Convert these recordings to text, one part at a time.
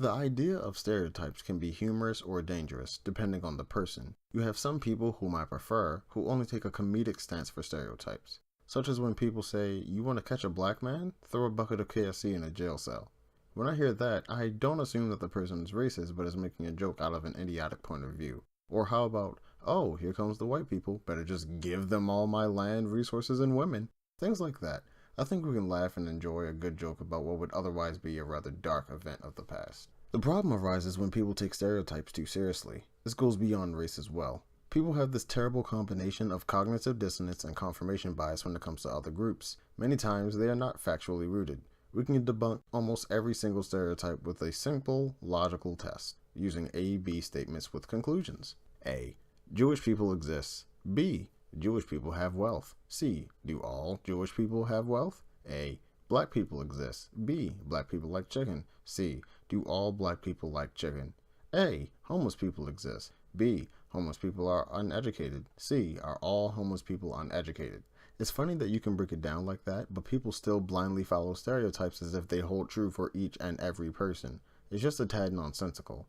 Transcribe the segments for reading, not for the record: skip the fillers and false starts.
The idea of stereotypes can be humorous or dangerous, depending on the person. You have some people whom I prefer, who only take a comedic stance for stereotypes, such as when people say, "You want to catch a black man? Throw a bucket of KFC in a jail cell." When I hear that, I don't assume that the person is racist, but is making a joke out of an idiotic point of view. Or how about, "Oh, here comes the white people, better just give them all my land, resources, and women." Things like that. I think we can laugh and enjoy a good joke about what would otherwise be a rather dark event of the past. The problem arises when people take stereotypes too seriously. This goes beyond race as well. People have this terrible combination of cognitive dissonance and confirmation bias when it comes to other groups. Many times they are not factually rooted. We can debunk almost every single stereotype with a simple, logical test, using A-B statements with conclusions. A. Jewish people exist. B. Jewish people have wealth. C. Do all Jewish people have wealth? A. Black people exist. B. Black people like chicken. C. Do all black people like chicken? A. Homeless people exist. B. Homeless people are uneducated. C. Are all homeless people uneducated? It's funny that you can break it down like that, but people still blindly follow stereotypes as if they hold true for each and every person. It's just a tad nonsensical.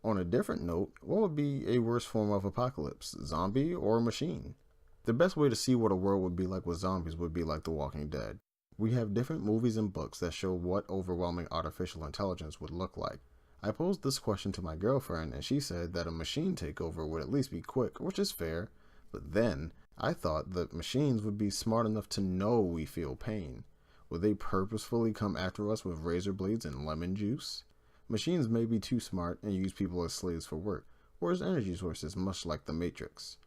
On a different note, what would be a worse form of apocalypse, zombie or machine? The best way to see what a world would be like with zombies would be like The Walking Dead. We have different movies and books that show what overwhelming artificial intelligence would look like. I posed this question to my girlfriend and she said that a machine takeover would at least be quick, which is fair. But then, I thought that machines would be smart enough to know we feel pain. Would they purposefully come after us with razor blades and lemon juice? Machines may be too smart and use people as slaves for work, or as energy sources, much like the Matrix.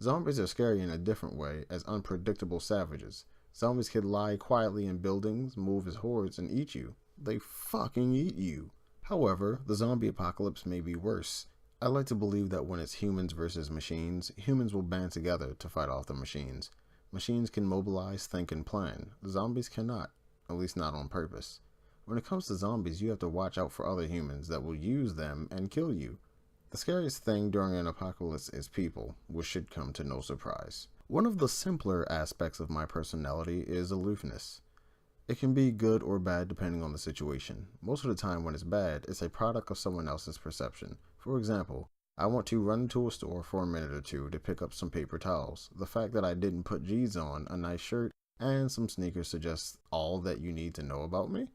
Zombies are scary in a different way, as unpredictable savages. Zombies can lie quietly in buildings, move as hordes, and eat you. They fucking eat you. However, the zombie apocalypse may be worse. I like to believe that when it's humans versus machines, humans will band together to fight off the machines. Machines can mobilize, think, and plan. Zombies cannot, at least not on purpose. When it comes to zombies, you have to watch out for other humans that will use them and kill you. The scariest thing during an apocalypse is people, which should come to no surprise. One of the simpler aspects of my personality is aloofness. It can be good or bad depending on the situation. Most of the time when it's bad, it's a product of someone else's perception. For example, I want to run into a store for a minute or two to pick up some paper towels. The fact that I didn't put jeans on, a nice shirt, and some sneakers suggests all that you need to know about me.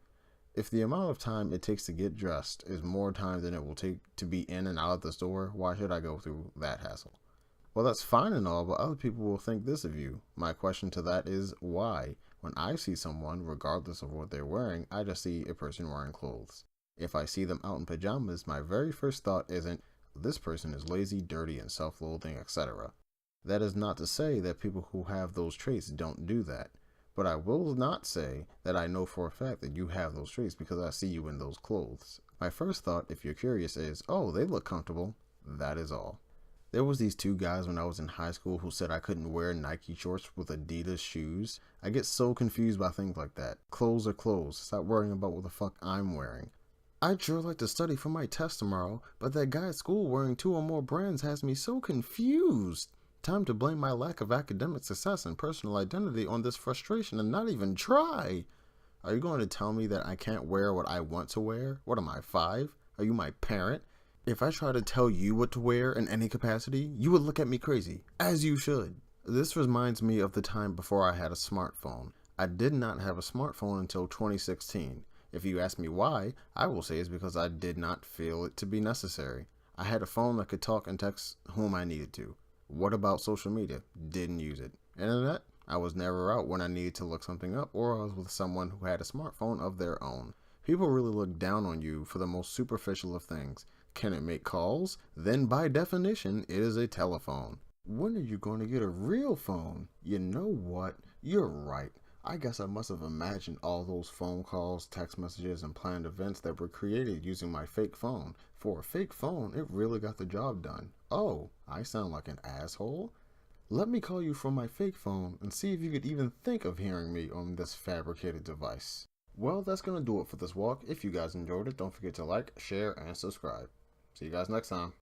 If the amount of time it takes to get dressed is more time than it will take to be in and out of the store, why should I go through that hassle? Well, that's fine and all, but other people will think this of you. My question to that is, why? When I see someone, regardless of what they're wearing, I just see a person wearing clothes. If I see them out in pajamas, my very first thought isn't, this person is lazy, dirty, and self-loathing, etc. That is not to say that people who have those traits don't do that. But I will not say that I know for a fact that you have those traits because I see you in those clothes. My first thought, if you're curious, is, oh, they look comfortable. That is all. There was these two guys when I was in high school who said I couldn't wear Nike shorts with Adidas shoes. I get so confused by things like that. Clothes are clothes. Stop worrying about what the fuck I'm wearing. I'd sure like to study for my test tomorrow, but that guy at school wearing 2 or more brands has me so confused. Time to blame my lack of academic success and personal identity on this frustration and not even try. Are you going to tell me that I can't wear what I want to wear? What am I, 5? Are you my parent? If I try to tell you what to wear in any capacity, you would look at me crazy, as you should. This reminds me of the time before I had a smartphone. I did not have a smartphone until 2016. If you ask me why, I will say it's because I did not feel it to be necessary. I had a phone that could talk and text whom I needed to. What about social media? Didn't use it. Internet? I was never out when I needed to look something up, or I was with someone who had a smartphone of their own. People really look down on you for the most superficial of things. Can it make calls? Then by definition, it is a telephone. When are you going to get a real phone? You know what? You're right. I guess I must have imagined all those phone calls, text messages, and planned events that were created using my fake phone. For a fake phone, it really got the job done. Oh, I sound like an asshole? Let me call you from my fake phone and see if you could even think of hearing me on this fabricated device. Well, that's going to do it for this walk. If you guys enjoyed it, don't forget to like, share, and subscribe. See you guys next time.